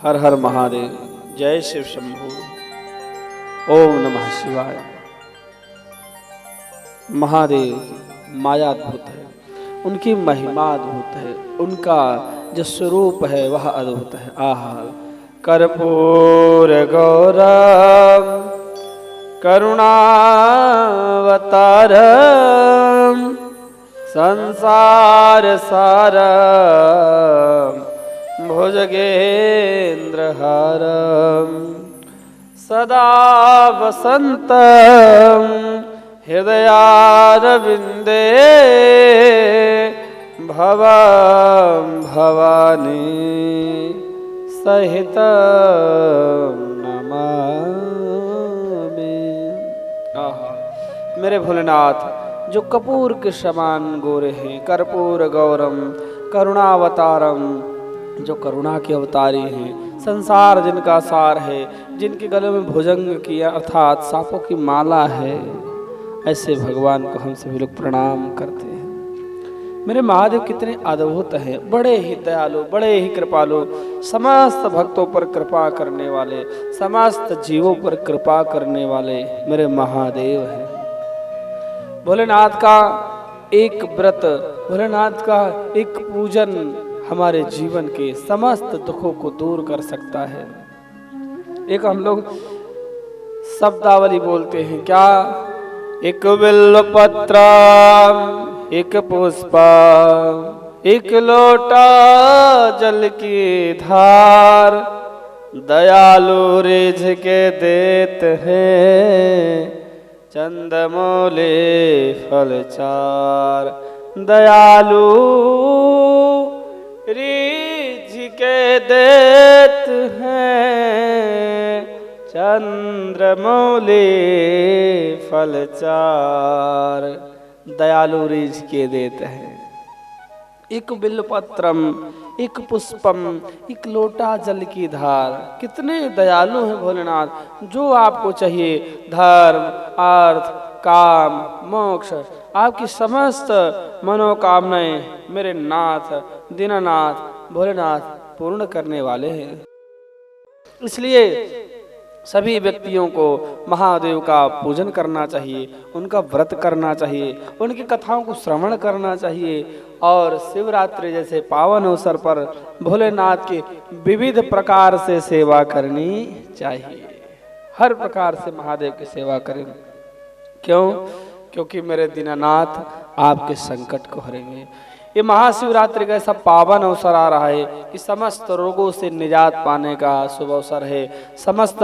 हर हर महादेव। जय शिव शंभू। ओम नमः शिवाय। महादेव मायाद्भुत है, उनकी महिमा अद्भुत है, उनका जो स्वरूप है वह अद्भुत है। आहा। कर्पूर गौरम करुणावतारम संसार सारम भुजगेन्द्रहारम सदा वसंतम हृदयारविंदे भवं भवानी सहितं नमामि। आहा। मेरे भोलेनाथ जो कपूर के समान गोरे हैं, कर्पूर गौरम करुणावतारम जो करुणा के अवतारी हैं, संसार जिनका सार है, जिनके गले में भुजंग की अर्थात सांपों की माला है, ऐसे भगवान को हम सभी लोग प्रणाम करते हैं। मेरे महादेव कितने अद्भुत हैं, बड़े ही दयालु, बड़े ही कृपालु, समस्त भक्तों पर कृपा करने वाले, समस्त जीवों पर कृपा करने वाले मेरे महादेव हैं। भोलेनाथ का एक व्रत, भोलेनाथ का एक पूजन हमारे जीवन के समस्त दुखों को दूर कर सकता है। एक हम लोग शब्दावली बोलते हैं, क्या? एक बिल्वपत्र, एक पुष्प, एक लोटा जल की धार, दयालु रिझ के देत हैं चंदमौले फल चार। दयालु रिझ के देत हैं चंद्रमौली फल चार। दयालु रिझ के देते हैं। एक बिल्वपत्रम, एक पुष्पम, एक लोटा जल की धार। कितने दयालु हैं भोलेनाथ। जो आपको चाहिए, धर्म अर्थ काम मोक्ष, आपकी समस्त मनोकामनाएं मेरे नाथ दीनानाथ भोलेनाथ पूर्ण करने वाले हैं। इसलिए सभी व्यक्तियों को महादेव का पूजन करना चाहिए, उनका व्रत करना चाहिए, उनकी कथाओं को श्रवण करना चाहिए और शिवरात्रि जैसे पावन अवसर पर भोलेनाथ की विविध प्रकार से सेवा करनी चाहिए। हर प्रकार से महादेव की सेवा करें। क्यों? क्योंकि मेरे दीनानाथ आपके संकट को हरेंगे। ये महाशिवरात्रि का ऐसा पावन अवसर आ रहा है कि समस्त रोगों से निजात पाने का शुभ अवसर है, समस्त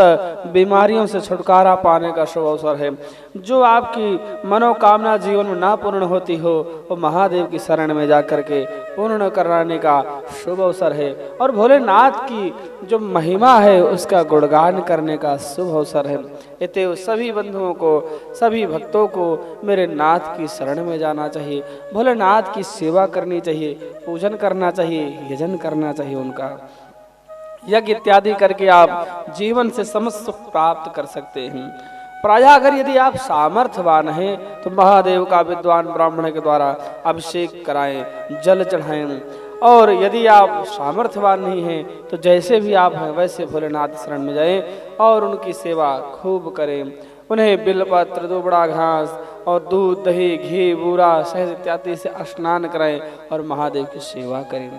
बीमारियों से छुटकारा पाने का शुभ अवसर है। जो आपकी मनोकामना जीवन में ना पूर्ण होती हो, वो महादेव की शरण में जाकर के पूर्ण कराने का शुभ अवसर है। और भोलेनाथ की जो महिमा है उसका गुणगान करने का शुभ अवसर है। इतने सभी बंधुओं को, सभी भक्तों को मेरे नाथ की शरण में जाना चाहिए, भोलेनाथ की सेवा करनी चाहिए, पूजन करना चाहिए, यजन करना चाहिए। उनका यज्ञ इत्यादि करके आप जीवन से समस्त सुख प्राप्त कर सकते हैं। प्रायः अगर यदि आप सामर्थ्यवान हैं तो महादेव का विद्वान ब्राह्मण के द्वारा अभिषेक कराएं, जल चढ़ाएं। और यदि आप सामर्थ्यवान नहीं हैं तो जैसे भी आप हैं वैसे भोलेनाथ शरण में जाएं और उनकी सेवा खूब करें। उन्हें बिल्वपत्र, दुबड़ा घास और दूध दही घी बूरा शहद इत्यादि से स्नान कराएं और महादेव की सेवा करें।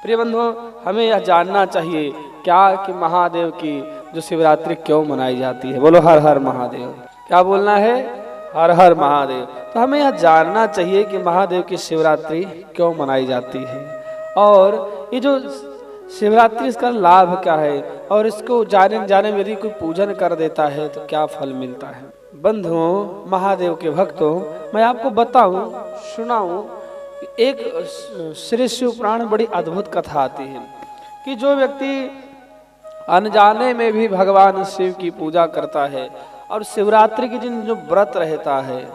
प्रिय बंधुओं, हमें यह जानना चाहिए क्या कि महादेव की जो शिवरात्रि क्यों मनाई जाती है। बोलो हर हर महादेव। क्या बोलना है? हर हर महादेव। तो हमें यह जानना चाहिए कि महादेव की शिवरात्रि क्यों मनाई जाती है और ये जो शिवरात्रि इसका लाभ क्या है और इसको जाने में यदि कोई पूजन कर देता है तो क्या फल मिलता है। बंधुओं, महादेव के भक्तों, मैं आपको बताऊं, सुनाऊं, एक श्री शिव पुराण बड़ी अद्भुत कथा आती है कि जो व्यक्ति अनजाने में भी भगवान शिव की पूजा करता है और शिवरात्रि के दिन जो व्रत रहता है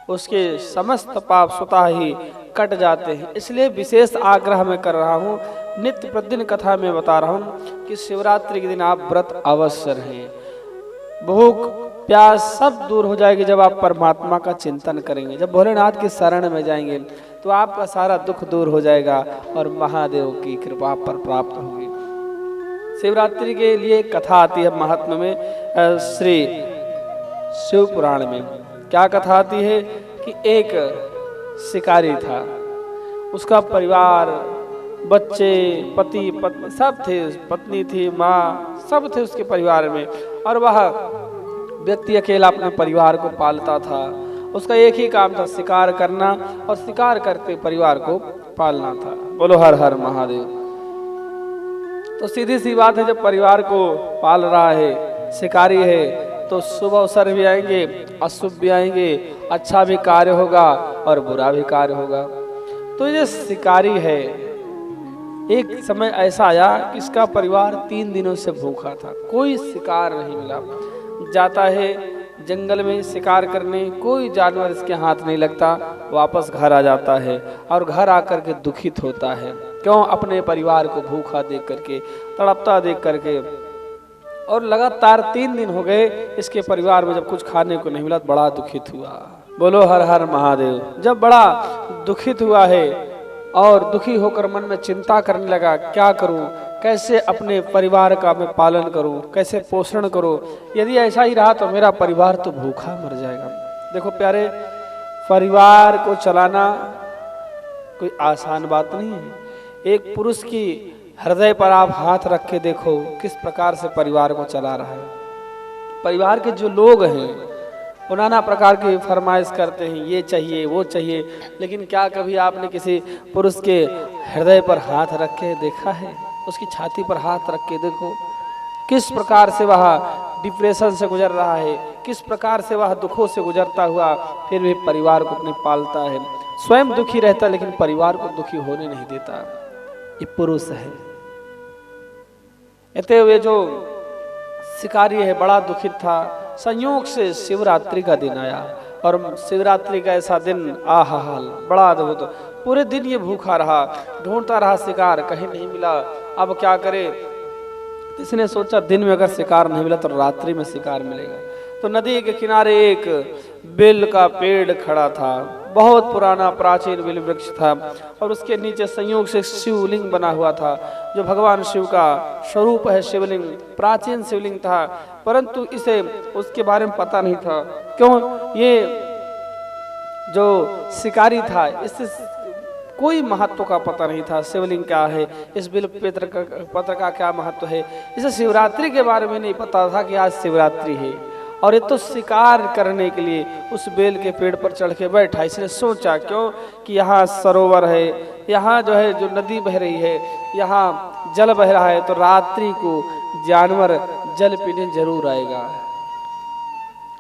उसके समस्त पाप स्वतः ही कट जाते हैं। इसलिए विशेष आग्रह मैं कर रहा हूँ, नित्य प्रतिदिन कथा में बता रहा हूँ कि शिवरात्रि के दिन आप व्रत अवश्य रहें। भूख प्यास सब दूर हो जाएगी जब आप परमात्मा का चिंतन करेंगे। जब भोलेनाथ की शरण में जाएंगे तो आपका सारा दुख दूर हो जाएगा और महादेव की कृपा पर प्राप्त होगी। शिवरात्रि के लिए कथा आती है महात्म्य में, श्री शिव पुराण में क्या कथा आती है कि एक शिकारी था, उसका परिवार, बच्चे, पति पत्नी सब थे, पत्नी थी, माँ, सब थे उसके परिवार में, और वह व्यक्ति अकेला अपने परिवार को पालता था। उसका एक ही काम था शिकार करना, और शिकार करते परिवार को पालना था। बोलो हर हर महादेव। तो सीधी सी बात है, जब परिवार को पाल रहा है, शिकारी है, तो शुभ अवसर भी आएंगे, अशुभ भी आएंगे, अच्छा भी कार्य होगा और बुरा भी कार्य होगा। तो ये शिकारी है, एक समय ऐसा आया कि इसका परिवार 3 दिनों से भूखा था, कोई शिकार नहीं मिला। जाता है जंगल में शिकार करने, कोई जानवर इसके हाथ नहीं लगता, वापस घर आ जाता है और घर आकर के दुखित होता है। क्यों? अपने परिवार को भूखा देख करके, तड़पता देख करके। और लगातार 3 दिन हो गए इसके परिवार में जब कुछ खाने को नहीं मिला, तो बड़ा दुखित हुआ। बोलो हर हर महादेव। जब बड़ा दुखित हुआ है और दुखी होकर मन में चिंता करने लगा, क्या करूं, कैसे अपने परिवार का मैं पालन करूं, कैसे पोषण करूं, यदि ऐसा ही रहा तो मेरा परिवार तो भूखा मर जाएगा। देखो प्यारे, परिवार को चलाना कोई आसान बात नहीं है। एक पुरुष की हृदय पर आप हाथ रख के देखो किस प्रकार से परिवार को चला रहा है। परिवार के जो लोग हैं वो नाना प्रकार की फरमाइश करते हैं, ये चाहिए वो चाहिए, लेकिन क्या कभी आपने किसी पुरुष के हृदय पर हाथ रख के देखा है? उसकी छाती पर हाथ रख के देखो किस प्रकार से वह डिप्रेशन से गुजर रहा है, किस प्रकार से वह दुखों से गुजरता हुआ फिर भी परिवार को अपने पालता है। स्वयं दुखी रहता लेकिन परिवार को दुखी होने नहीं देता। ये पुरुष है। इतने हुए जो शिकारी है बड़ा दुखित था। संयोग से शिवरात्रि का दिन आया, और शिवरात्रि का ऐसा दिन आहा हाल बड़ा अद्भुत। पूरे दिन ये भूखा रहा, ढूंढता रहा शिकार, कहीं नहीं मिला। अब क्या करे? इसने सोचा दिन में अगर शिकार नहीं मिला तो रात्रि में शिकार मिलेगा। तो नदी के किनारे एक बेल का पेड़ खड़ा था, बहुत पुराना प्राचीन बेल वृक्ष था, और उसके नीचे संयोग से शिवलिंग बना हुआ था, जो भगवान शिव का स्वरूप है। शिवलिंग प्राचीन शिवलिंग था, परंतु इसे उसके बारे में पता नहीं था। क्यों? ये जो शिकारी था इससे कोई महत्व का पता नहीं था। शिवलिंग क्या है, इस बिल पत्र का क्या महत्व है, इसे शिवरात्रि के बारे में नहीं पता था कि आज शिवरात्रि है। और ये तो शिकार करने के लिए उस बेल के पेड़ पर चढ़ के बैठा। इसने सोचा क्यों कि यहाँ सरोवर है, यहाँ जो है जो नदी बह रही है, यहाँ जल बह रहा है, तो रात्रि को जानवर जल पीने जरूर आएगा।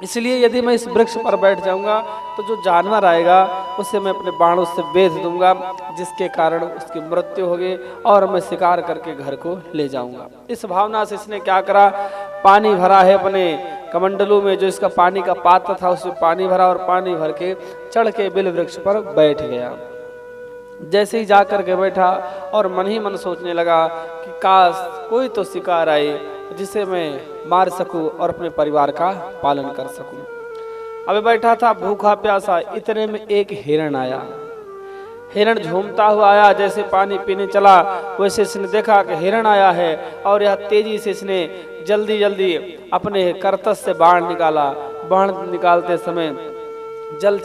इसलिए यदि मैं इस वृक्ष पर बैठ जाऊंगा तो जो जानवर आएगा उसे मैं अपने बाणों से बेध दूंगा, जिसके कारण उसकी मृत्यु होगी और मैं शिकार करके घर को ले जाऊंगा। इस भावना से इसने क्या करा, पानी भरा है अपने कमंडलू में, जो इसका पानी का पात्र था उसमें पानी भरा, और पानी भर के चढ़ के बिल वृक्ष पर बैठ गया। जैसे ही जाकर के बैठा और मन ही मन सोचने लगा कि काश कोई तो शिकार आए जिसे मैं मार सकूं और अपने परिवार का पालन कर सकूं। अब बैठा था भूखा प्यासा, इतने में एक हिरण आया। हिरण झूमता हुआ आया, जैसे पानी पीने चला वैसे इसने देखा कि हिरण आया है, और यह तेजी से इसने जल्दी जल्दी अपने करतस से बाण निकाला। बाण निकालते समय जल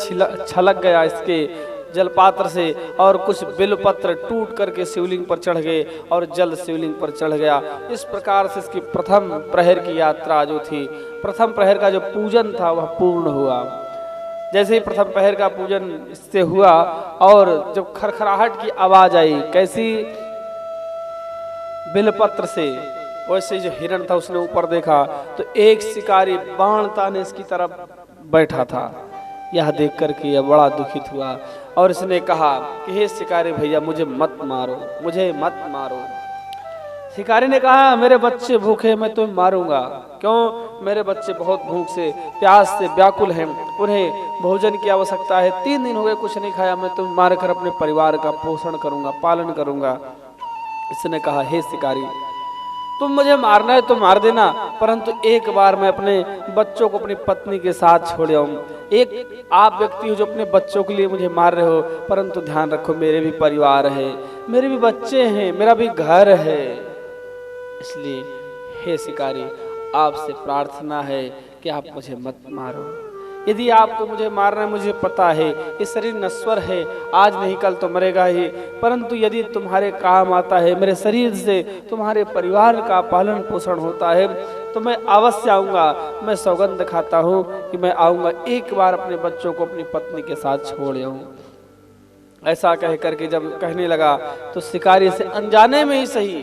छलक गया इसके जलपात्र से, और कुछ बिलपत्र टूट करके शिवलिंग पर चढ़ गए और जल शिवलिंग पर चढ़ गया। इस प्रकार से इसकी प्रथम प्रहर की यात्रा जो थी, प्रथम प्रहर का जो पूजन था वह पूर्ण हुआ। जैसे ही प्रथम प्रहर का पूजन इससे हुआ और जब खरखराहट की आवाज आई, कैसी? बिलपत्र से। वैसे जो हिरण था उसने ऊपर देखा तो एक शिकारी बाण ताने इसकी तरफ बैठा था। यह देख करके यह बड़ा दुखित हुआ और इसने कहा कि हे शिकारी भैया, मुझे मत मारो, मुझे मत मारो। शिकारी ने कहा, मेरे बच्चे भूखे, मैं तुम्हें मारूंगा। क्यों? मेरे बच्चे बहुत भूख से प्यास से व्याकुल हैं, उन्हें भोजन की आवश्यकता है, 3 दिन हो गए कुछ नहीं खाया, मैं तुम्हें मारकर अपने परिवार का पोषण करूंगा, पालन करूंगा। इसने कहा, हे शिकारी, तुम मुझे मारना है तो मार देना, परंतु एक बार मैं अपने बच्चों को अपनी पत्नी के साथ छोड़ आऊं। एक आप व्यक्ति हो जो अपने बच्चों के लिए मुझे मार रहे हो, परंतु ध्यान रखो मेरे भी परिवार है, मेरे भी बच्चे हैं, मेरा भी घर है। इसलिए हे शिकारी, आपसे प्रार्थना है कि आप मुझे मत मारो। यदि आपको मुझे मारना है, मुझे पता है ये शरीर नश्वर है, आज नहीं कल तो मरेगा ही, परंतु यदि तुम्हारे काम आता है, मेरे शरीर से तुम्हारे परिवार का पालन पोषण होता है, तो मैं अवश्य आऊँगा। मैं सौगंध खाता हूँ कि मैं आऊँगा, एक बार अपने बच्चों को अपनी पत्नी के साथ छोड़ आऊँ। ऐसा कह करके जब कहने लगा तो शिकारी से अनजाने में ही सही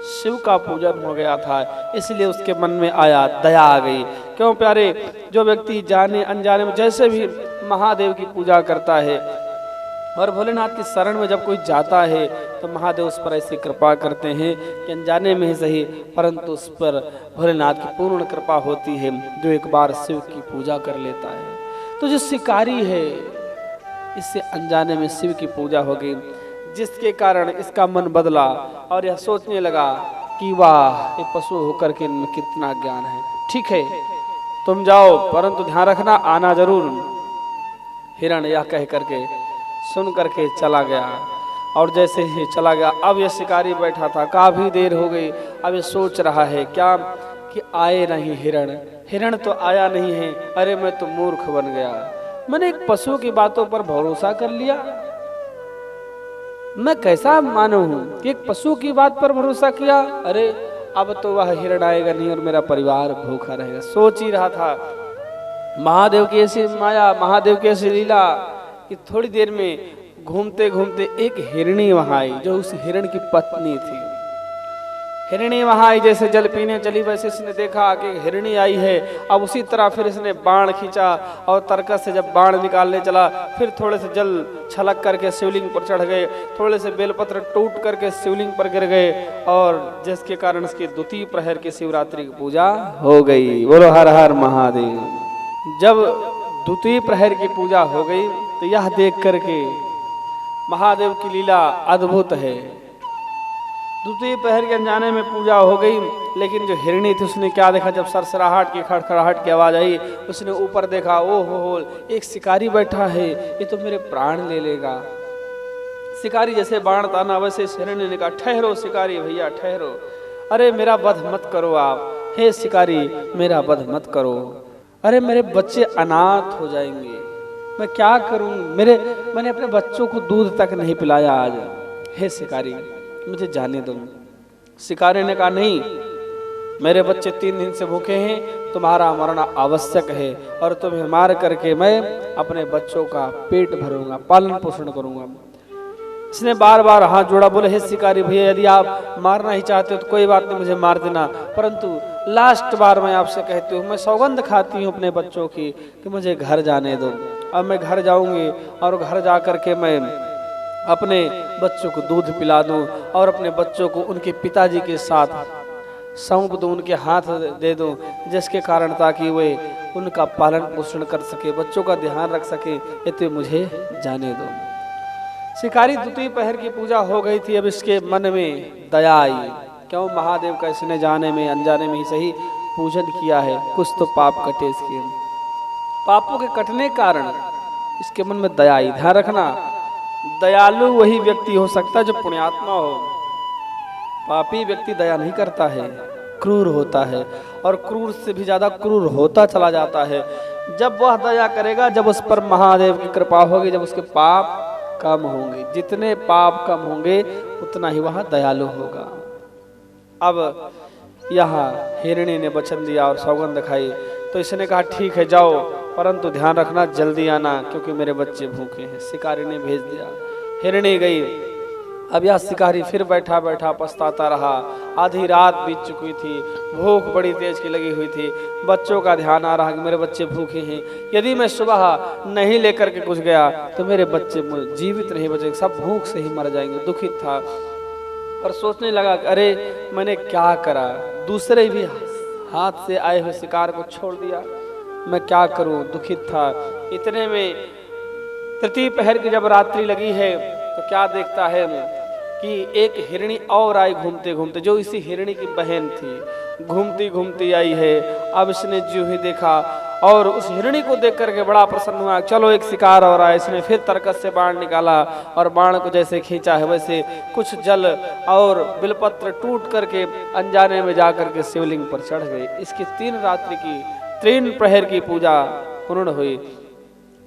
शिव का पूजन हो गया था, इसलिए उसके मन में आया, दया आ गई। क्यों प्यारे, जो व्यक्ति जाने अनजाने में जैसे भी महादेव की पूजा करता है और भोलेनाथ की शरण में जब कोई जाता है तो महादेव उस पर ऐसी कृपा करते हैं कि अनजाने में ही सही, परंतु उस पर भोलेनाथ की पूर्ण कृपा होती है जो एक बार शिव की पूजा कर लेता है। तो जो शिकारी है, इससे अनजाने में शिव की पूजा हो गई, जिसके कारण इसका मन बदला और यह सोचने लगा कि वाह, ये पशु होकर के इनमें कितना ज्ञान है। ठीक है, तुम जाओ, परंतु ध्यान रखना, आना जरूर। हिरण यह कह करके सुन करके चला गया, और जैसे ही चला गया, अब यह शिकारी बैठा था, काफी देर हो गई, अब ये सोच रहा है क्या कि आए नहीं हिरण, हिरण तो आया नहीं है, अरे मैं तो मूर्ख बन गया, मैंने एक पशु की बातों पर भरोसा कर लिया। मैं कैसा मानव हूं कि एक पशु की बात पर भरोसा किया, अरे अब तो वह हिरण आएगा नहीं और मेरा परिवार भूखा रहेगा। सोच ही रहा था, महादेव की ऐसी माया, महादेव की ऐसी लीला कि थोड़ी देर में घूमते घूमते एक हिरणी वहां आई, जो उस हिरण की पत्नी थी। हिरणी वहां आई, जैसे जल पीने चली वैसे इसने देखा कि हिरणी आई है। अब उसी तरह फिर इसने बाण खींचा और तरकस से जब बाण निकालने चला, फिर थोड़े से जल छलक करके शिवलिंग पर चढ़ गए, थोड़े से बेलपत्र टूट करके शिवलिंग पर गिर गए, और जिसके कारण इसकी द्वितीय प्रहर की शिवरात्रि की पूजा हो गई। बोलो हर हर महादेव। जब द्वितीय प्रहर की पूजा हो गई तो यह देख करके महादेव की लीला अद्भुत है। द्वितीय प्रहर के अनजाने में पूजा हो गई, लेकिन जो हिरणी थी उसने क्या देखा, जब सरसराहट की खड़खड़ाहट की आवाज आई, उसने ऊपर देखा, ओहो, एक शिकारी बैठा है, ये तो मेरे प्राण ले लेगा। शिकारी जैसे बाण ताना वैसे हिरणी ने कहा, ठहरो शिकारी भैया ठहरो, अरे मेरा वध मत करो आप, हे शिकारी मेरा वध मत करो, अरे मेरे बच्चे अनाथ हो जाएंगे, मैं क्या करूं, मैंने अपने बच्चों को दूध तक नहीं पिलाया आज, हे शिकारी मुझे जाने दो। शिकारी ने कहा, नहीं, मेरे बच्चे 3 दिन से भूखे हैं, तुम्हारा मरना आवश्यक है, और तुम्हें मार करके मैं अपने बच्चों का पेट भरूंगा, पालन पोषण करूंगा। इसने बार बार हाथ जोड़ा, बोले हे शिकारी भैया, यदि आप मारना ही चाहते हो तो कोई बात नहीं, मुझे मार देना, परंतु लास्ट बार मैं आपसे कहती हूँ, मैं सौगंध खाती हूँ अपने बच्चों की कि मुझे घर जाने दो। अब मैं घर जाऊंगी और घर जा करके मैं अपने बच्चों को दूध पिला दूं और अपने बच्चों को उनके पिताजी के साथ सौंप दूं, उनके हाथ दे दूं, जिसके कारण ताकि वे उनका पालन पोषण कर सके, बच्चों का ध्यान रख सके, ये तो मुझे जाने दो। शिकारी द्वितीय प्रहर की पूजा हो गई थी, अब इसके मन में दया आई, क्यों महादेव का इसने जाने में अनजाने में ही सही पूजन किया है, कुछ तो पाप कटे इसके। पापों के कटने के कारण इसके मन में दया आई। ध्यान रखना, दयालु वही व्यक्ति हो सकता है जो पुण्यात्मा हो, पापी व्यक्ति दया नहीं करता है, क्रूर होता है, और क्रूर से भी ज्यादा क्रूर होता चला जाता है। जब वह दया करेगा, जब उस पर महादेव की कृपा होगी, जब उसके पाप कम होंगे, जितने पाप कम होंगे उतना ही वह दयालु होगा। अब यहाँ हिरणी ने वचन दिया और सौगंध खाई, तो इसने कहा ठीक है जाओ, परंतु ध्यान रखना जल्दी आना, क्योंकि मेरे बच्चे भूखे हैं। शिकारी ने भेज दिया, हिरणी गई। अब यह शिकारी फिर बैठा बैठा पछताता रहा, आधी रात बीत चुकी थी, भूख बड़ी तेज की लगी हुई थी, बच्चों का ध्यान आ रहा कि मेरे बच्चे भूखे हैं, यदि मैं सुबह नहीं लेकर के कुछ गया तो मेरे बच्चे जीवित नहीं बचेंगे, सब भूख से ही मर जाएंगे। दुखित था और सोचने लगा अरे मैंने क्या करा, दूसरे भी हाथ से आए हुए शिकार को छोड़ दिया, मैं क्या करूं, दुखित था। इतने में तृतीय पहर की जब रात्रि लगी है तो क्या देखता है कि एक हिरणी और आई घूमते घूमते, जो इसी हिरणी की बहन थी, घूमती घूमती आई है। अब इसने जो ही देखा और उस हिरणी को देख करके बड़ा प्रसन्न हुआ। चलो एक शिकार हो रहा है। इसने फिर तरकस से बाण निकाला और बाण को जैसे खींचा है वैसे कुछ जल और बिलपत्र टूट करके अनजाने में जा करके शिवलिंग पर चढ़ गए। इसकी 3 रात्रि की 3 प्रहर की पूजा पूर्ण हुई।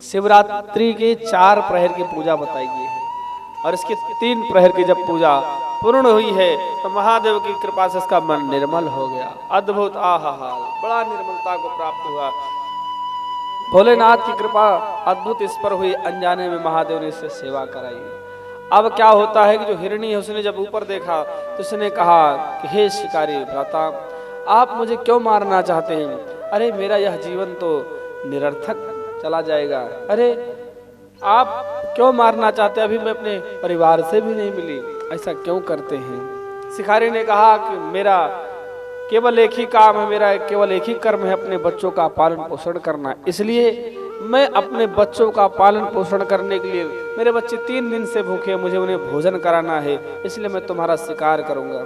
शिवरात्रि के 4 प्रहर की पूजा बताई गई है और इसकी 3 प्रहर की जब पूजा पूर्ण हुई है तो महादेव की कृपा से इसका मन निर्मल हो गया। अद्भुत आहाहाल, बड़ा निर्मलता को प्राप्त हुआ। भोलेनाथ की कृपा अद्भुत इस पर हुई। अनजाने में महादेव ने इससे सेवा कराई। अब क्या होता है कि जो हिरणी है उसने जब ऊपर देखा तो उसने कहा कि हे शिकारी भ्राता, आप मुझे क्यों मारना चाहते हैं? अरे मेरा यह जीवन तो निरर्थक चला जाएगा। अरे आप क्यों मारना चाहते? अभी मैं अपने परिवार से भी नहीं मिली, ऐसा क्यों करते हैं? शिकारी ने कहा कि मेरा केवल एक ही काम है, मेरा केवल एक ही कर्म है, अपने बच्चों का पालन पोषण करना। इसलिए मैं अपने बच्चों का पालन पोषण करने के लिए, मेरे बच्चे 3 दिन से भूखे हैं, मुझे उन्हें भोजन कराना है, इसलिए मैं तुम्हारा शिकार करूंगा।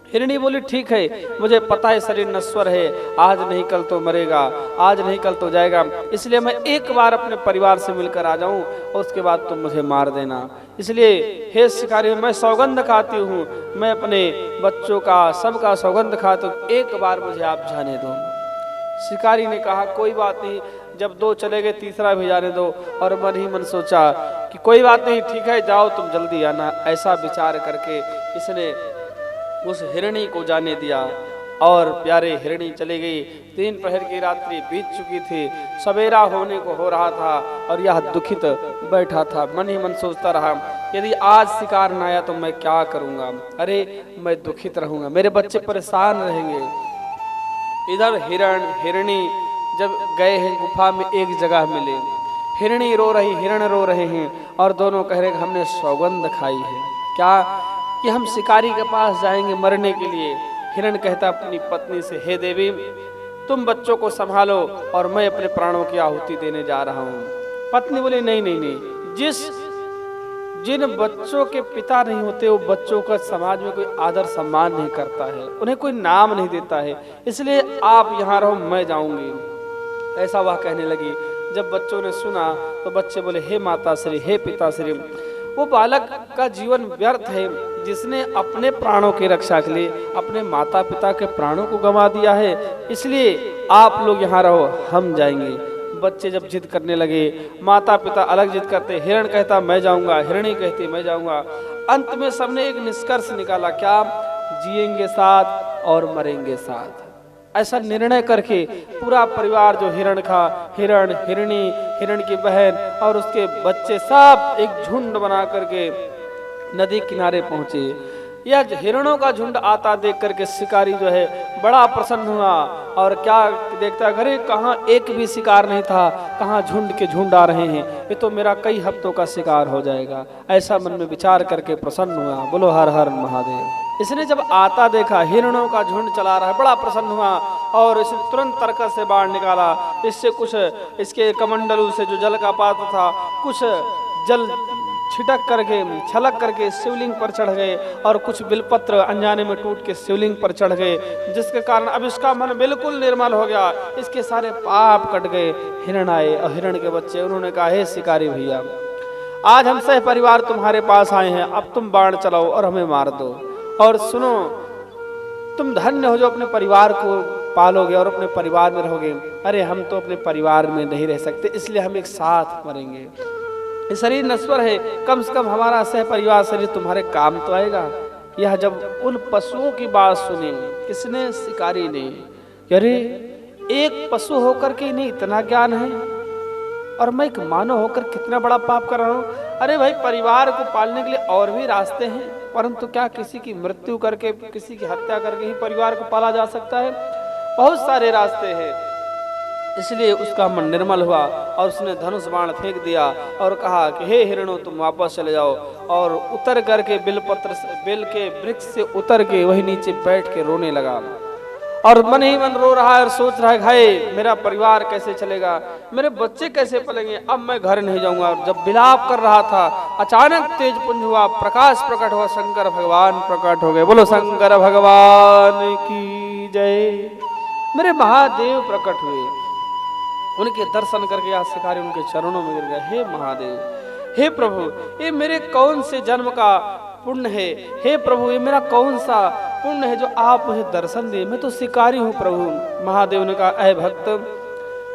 हिरणी बोली ठीक है, मुझे पता है शरीर नश्वर है, आज नहीं कल तो मरेगा, आज नहीं कल तो जाएगा, इसलिए मैं एक बार अपने परिवार से मिलकर आ जाऊं और उसके बाद तुम मुझे मार देना। इसलिए हे शिकारी, मैं सौगंध खाती हूँ, मैं अपने बच्चों का सबका सौगंध खाता हूँ, एक बार मुझे आप जाने दो। शिकारी ने कहा कोई बात नहीं, जब 2 चले गए तीसरा भी जाने दो। और मन ही मन सोचा कि कोई बात नहीं, ठीक है जाओ तुम जल्दी आना। ऐसा विचार करके इसने उस हिरणी को जाने दिया और प्यारे हिरणी चली गई। 3 प्रहर की रात्रि बीत चुकी थी, सवेरा होने को हो रहा था और यह दुखित बैठा था। मन ही मन सोचता रहा यदि आज शिकार न आया तो मैं क्या करूंगा? अरे मैं दुखित रहूंगा, मेरे बच्चे परेशान रहेंगे। इधर हिरण हिरणी जब गए हैं गुफा में, एक जगह मिले, हिरणी रो रही, हिरण रो रहे हैं और दोनों कह रहे हमने सौगंध खाई है क्या कि हम शिकारी के पास जाएंगे मरने के लिए। हिरण कहता अपनी पत्नी से, हे देवी तुम बच्चों को संभालो और मैं अपने प्राणों की आहुति देने जा रहा हूँ। पत्नी बोली नहीं नहीं नहीं, जिन बच्चों के पिता नहीं होते वो बच्चों का समाज में कोई आदर सम्मान नहीं करता है, उन्हें कोई नाम नहीं देता है, इसलिए आप यहाँ रहो, मैं जाऊंगी। ऐसा वह कहने लगी। जब बच्चों ने सुना तो बच्चे बोले हे माता श्री, हे पिता श्री, वो बालक का जीवन व्यर्थ है जिसने अपने प्राणों की रक्षा के लिए अपने माता पिता के प्राणों को गंवा दिया है, इसलिए आप लोग यहाँ रहो, हम जाएंगे। बच्चे जब जिद करने लगे, माता पिता अलग जिद करते, हिरण कहता मैं जाऊंगा, हिरणी कहती मैं जाऊंगा। अंत में सबने एक निष्कर्ष निकाला, क्या? जिएंगे साथ और मरेंगे साथ। ऐसा निर्णय करके पूरा परिवार जो हिरण था, हिरण, हिरणी, हिरण की बहन और उसके बच्चे सब एक झुंड बना करके नदी किनारे पहुंचे। यह हिरणों का झुंड आता देख करके शिकारी जो है बड़ा प्रसन्न हुआ और क्या देखता, घरे कहाँ एक भी शिकार नहीं था, कहाँ झुंड के झुंड आ रहे हैं, ये तो मेरा कई हफ्तों का शिकार हो जाएगा। ऐसा मन में विचार करके प्रसन्न हुआ। बोलो हर हर महादेव। इसने जब आता देखा हिरणों का झुंड चला रहा है, बड़ा प्रसन्न हुआ और इसने तुरंत तरकस से बाढ़ निकाला। इससे कुछ इसके कमंडलू से जो जल का पात्र था, कुछ जल छिटक करके छलक करके शिवलिंग पर चढ़ गए और कुछ बिलपत्र अनजाने में टूट के शिवलिंग पर चढ़ गए, जिसके कारण अब इसका मन बिल्कुल निर्मल हो गया, इसके सारे पाप कट गए। हिरण आए और हिरण के बच्चे, उन्होंने कहा हे शिकारी भैया, आज हम सह परिवार तुम्हारे पास आए हैं, अब तुम बाण चलाओ और हमें मार दो। और सुनो, तुम धन्य हो जो अपने परिवार को पालोगे और अपने परिवार में रहोगे। अरे हम तो अपने परिवार में नहीं रह सकते, इसलिए हम एक साथ मरेंगे। ये शरीर नश्वर है, कम से कम हमारा सह परिवार शरीर तुम्हारे काम तो आएगा। यह जब उन पशुओं की बात सुनी, किसने? शिकारी ने। अरे एक पशु होकर के नहीं इतना ज्ञान है और मैं एक मानव होकर कितना बड़ा पाप कर रहा हूँ। अरे भाई, परिवार को पालने के लिए और भी रास्ते हैं, परंतु क्या किसी की मृत्यु करके, किसी की हत्या करके ही परिवार को पाला जा सकता है? बहुत सारे रास्ते हैं। इसलिए उसका मन निर्मल हुआ और उसने धनुष बाण फेंक दिया और कहा कि हे हिरणों, तुम वापस चले जाओ। और उतर करके बेल के वृक्ष से उतर के वही नीचे बैठ के रोने लगा और मन ही मन रो रहा है और सोच रहा है, हाय मेरा परिवार कैसे चलेगा, मेरे बच्चे कैसे पलेंगे, अब मैं घर नहीं जाऊंगा। जब विलाप कर रहा था, अचानक तेज पुंज हुआ, प्रकाश प्रकट हुआ, शंकर भगवान प्रकट हो गए। बोलो शंकर भगवान की जय। मेरे महादेव प्रकट हुए। उनके दर्शन करके आज शिकारी उनके चरणों में गिर गए। हे महादेव, हे प्रभु, ये मेरे कौन से जन्म का पुण्य है, हे प्रभु ये मेरा कौन सा पुण्य है जो आप मुझे दर्शन दे, मैं तो शिकारी हूँ प्रभु। महादेव ने कहा, ऐ भक्त,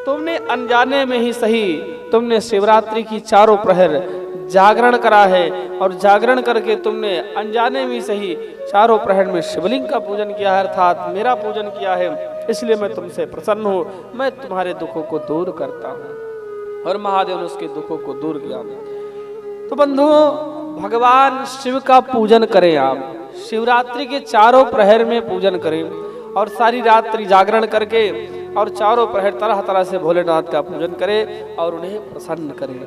तुमने अनजाने में ही सही, तुमने शिवरात्रि की चारों प्रहर जागरण करा है, और जागरण करके तुमने अनजाने में सही चारों प्रहर में शिवलिंग का पूजन किया है, अर्थात मेरा पूजन किया है, इसलिए मैं तुमसे प्रसन्न हूँ, मैं तुम्हारे दुखों को दूर करता हूँ। और महादेव ने उसके दुखों को दूर किया। तो बंधुओं, भगवान शिव का पूजन करें आप, शिवरात्रि के चारों प्रहर में पूजन करें, और सारी रात्रि जागरण करके और चारों प्रहर तरह तरह से भोलेनाथ का पूजन करें और उन्हें प्रसन्न करें।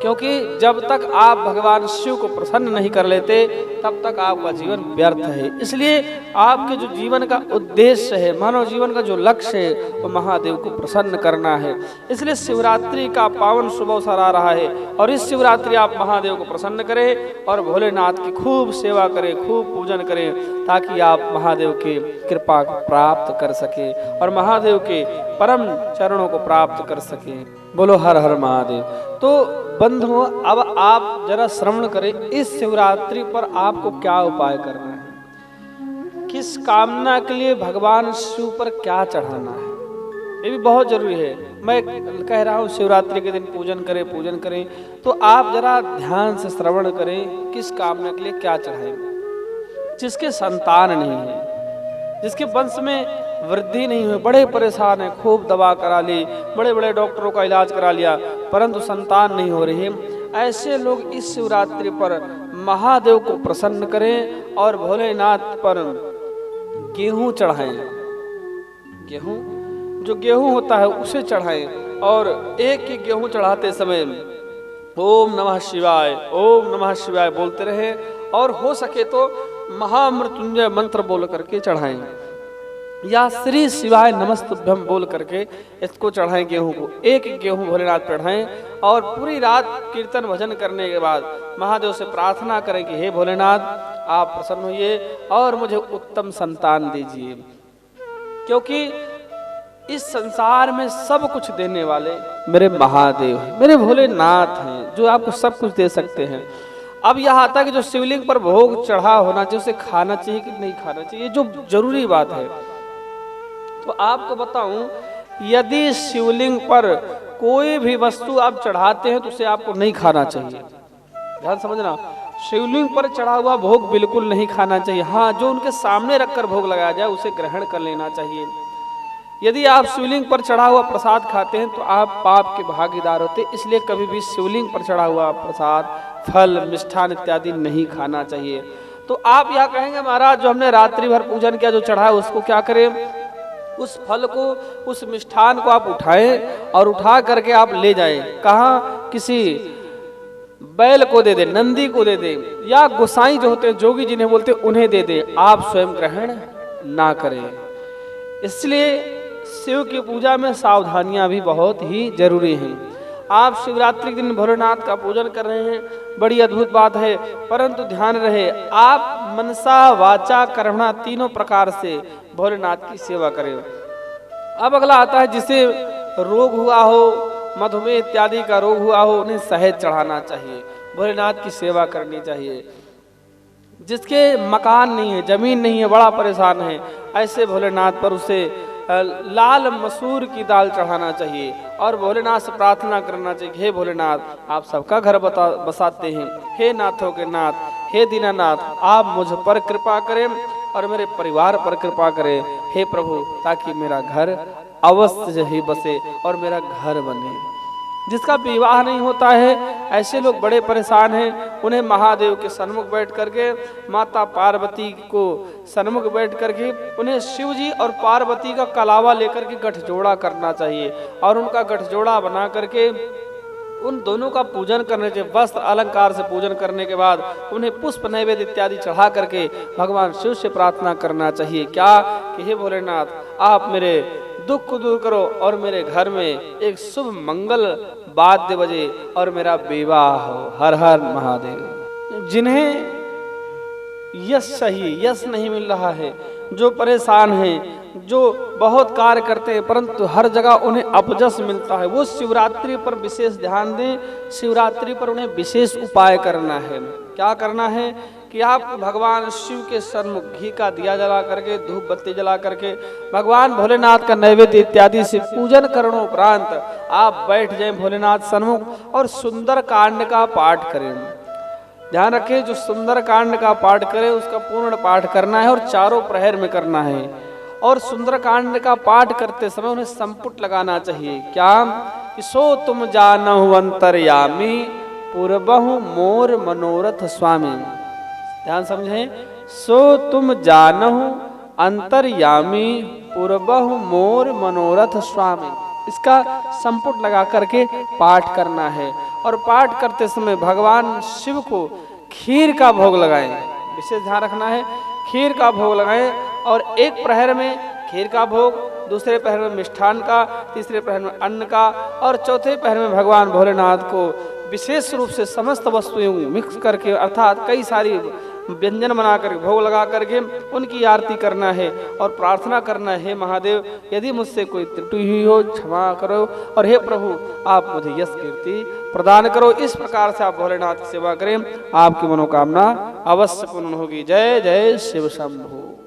क्योंकि जब तक आप भगवान शिव को प्रसन्न नहीं कर लेते तब तक आपका जीवन व्यर्थ है। इसलिए आपके जो जीवन का उद्देश्य है, मानव जीवन का जो लक्ष्य है, वो महादेव को प्रसन्न करना है। इसलिए शिवरात्रि का पावन शुभ अवसर आ रहा है, और इस शिवरात्रि आप महादेव को प्रसन्न करें और भोलेनाथ की खूब सेवा करें, खूब पूजन करें, ताकि आप महादेव की कृपा प्राप्त कर सकें और महादेव के परम चरणों को प्राप्त कर सकें। बोलो हर हर महादेव। तो बंधुओं, अब आप जरा श्रवण करें, इस शिवरात्रि पर आपको क्या उपाय करना है, किस कामना के लिए भगवान शिव पर क्या चढ़ाना है, ये भी बहुत जरूरी है। मैं कह रहा हूँ शिवरात्रि के दिन पूजन करें, तो आप जरा ध्यान से श्रवण करें, किस कामना के लिए क्या चढ़ाएं। जिसके संतान नहीं है, जिसके वंश में वृद्धि नहीं हुई, बड़े परेशान है, खूब दवा करा ली, बड़े बड़े डॉक्टरों का इलाज करा लिया, परंतु संतान नहीं हो रही, ऐसे लोग इस शिवरात्रि पर महादेव को प्रसन्न करें और भोलेनाथ पर गेहूं चढ़ाएं। गेहूं, जो गेहूं होता है उसे चढ़ाएं, और एक ही गेहूं चढ़ाते समय ओम नमः शिवाय, ओम नमः शिवाय बोलते रहे, और हो सके तो महामृत्युंजय मंत्र बोल करके चढ़ाएं, या श्री शिवाय नमस्तुभ्यम बोल करके इसको चढ़ाएं। गेहूं को एक गेहूं भोलेनाथ चढ़ाएं, और पूरी रात कीर्तन भजन करने के बाद महादेव से प्रार्थना करें कि हे भोलेनाथ, आप प्रसन्न होइए और मुझे उत्तम संतान दीजिए। क्योंकि इस संसार में सब कुछ देने वाले मेरे महादेव हैं, मेरे भोलेनाथ हैं, जो आपको सब कुछ दे सकते हैं। अब यह आता है कि जो शिवलिंग पर भोग चढ़ा होना चाहिए, उसे खाना चाहिए कि नहीं खाना चाहिए, जो जरूरी बात है। तो आपको बताऊं, यदि शिवलिंग पर कोई भी वस्तु आप चढ़ाते हैं तो उसे आपको नहीं खाना चाहिए। ध्यान समझना, शिवलिंग पर चढ़ा हुआ भोग बिल्कुल नहीं खाना चाहिए। हाँ, जो उनके सामने रखकर भोग लगाया जाए उसे ग्रहण कर लेना चाहिए। यदि आप शिवलिंग पर चढ़ा हुआ प्रसाद खाते हैं तो आप पाप के भागीदार होते, इसलिए कभी भी शिवलिंग पर चढ़ा हुआ प्रसाद, फल, मिष्ठान इत्यादि नहीं खाना चाहिए। तो आप यह कहेंगे, महाराज जो हमने रात्रि भर पूजन किया, जो चढ़ा है उसको क्या करें? उस फल को, उस मिष्ठान को आप उठाएं और उठा करके आप ले जाएं। कहाँ? किसी बैल को दे दे, नंदी को दे दे, या गोसाई जो होते हैं, जोगी जिन्हें बोलते हैं, उन्हें दे दे, आप स्वयं ग्रहण ना करें। इसलिए शिव की पूजा में सावधानियां भी बहुत ही जरूरी हैं। आप शिवरात्रि के दिन भोलेनाथ का पूजन कर रहे हैं, बड़ी अद्भुत बात है, परंतु ध्यान रहे आप मनसा वाचा कर्मणा तीनों प्रकार से भोलेनाथ की सेवा करें। अब अगला आता है जिसे रोग हुआ हो, मधुमेह इत्यादि का रोग हुआ हो, उन्हें शहद चढ़ाना चाहिए, भोलेनाथ की सेवा करनी चाहिए। जिसके मकान नहीं है, जमीन नहीं है, बड़ा परेशान है, ऐसे भोलेनाथ पर उसे लाल मसूर की दाल चढ़ाना चाहिए और भोलेनाथ से प्रार्थना करना चाहिए, हे भोलेनाथ, आप सबका घर बसाते हैं, हे नाथों के नाथ, हे दीनानाथ, आप मुझ पर कृपा करें और मेरे परिवार पर कृपा करें, हे प्रभु, ताकि मेरा घर अवश्य ही बसे और मेरा घर बने। जिसका विवाह नहीं होता है, ऐसे लोग बड़े परेशान हैं, उन्हें महादेव के सन्मुख बैठ करके, माता पार्वती को सन्मुख बैठ करके उन्हें शिव जी और पार्वती का कलावा लेकर के गठजोड़ा करना चाहिए और उनका गठजोड़ा बना करके उन दोनों का पूजन करने के, वस्त्र अलंकार से पूजन करने के बाद उन्हें पुष्प नैवेद्य इत्यादि चढ़ा करके भगवान शिव से प्रार्थना करना चाहिए। क्या? कि हे भोलेनाथ, आप मेरे दुख को दूर करो और मेरे घर में एक शुभ मंगल वाद्य बजे और मेरा विवाह हो। हर हर महादेव। जिन्हें यश चाहिए, यश नहीं मिल रहा है, जो परेशान हैं, जो बहुत कार्य करते हैं परंतु हर जगह उन्हें अपजस मिलता है, वो शिवरात्रि पर विशेष ध्यान दें। शिवरात्रि पर उन्हें विशेष उपाय करना है। क्या करना है कि आप भगवान शिव के सन्मुख घी का दिया जला करके, धूप बत्ती जला करके भगवान भोलेनाथ का नैवेद्य इत्यादि से पूजन करने उपरांत आप बैठ जाएं भोलेनाथ सन्मुख और सुंदर कांड का पाठ करें। ध्यान रखें, जो सुंदर कांड का पाठ करे उसका पूर्ण पाठ करना है और चारों प्रहर में करना है। और सुंदर कांड का पाठ करते समय उन्हें संपुट लगाना चाहिए। क्या कि सो तुम जानहु अंतर्यामी पूर्वहु मोर मनोरथ स्वामी। ध्यान समझें, सो तुम जानहु अंतर्यामी पूर्वहु मोर मनोरथ स्वामी। इसका संपुट लगा करके पाठ करना है। और पाठ करते समय भगवान शिव को खीर का भोग लगाएं। विशेष ध्यान रखना है, खीर का भोग लगाएं। और एक प्रहर में खीर का भोग, दूसरे प्रहर में मिष्ठान का, तीसरे प्रहर में अन्न का और चौथे प्रहर में भगवान भोलेनाथ को विशेष रूप से समस्त वस्तुएं मिक्स करके अर्थात कई सारी व्यंजन बना कर भोग लगा करके उनकी आरती करना है और प्रार्थना करना है, महादेव यदि मुझसे कोई त्रुटि हुई हो क्षमा करो और हे प्रभु आप मुझे यश कीर्ति प्रदान करो। इस प्रकार से आप भोलेनाथ की सेवा करें, आपकी मनोकामना अवश्य पूर्ण होगी। जय जय शिव शंभु।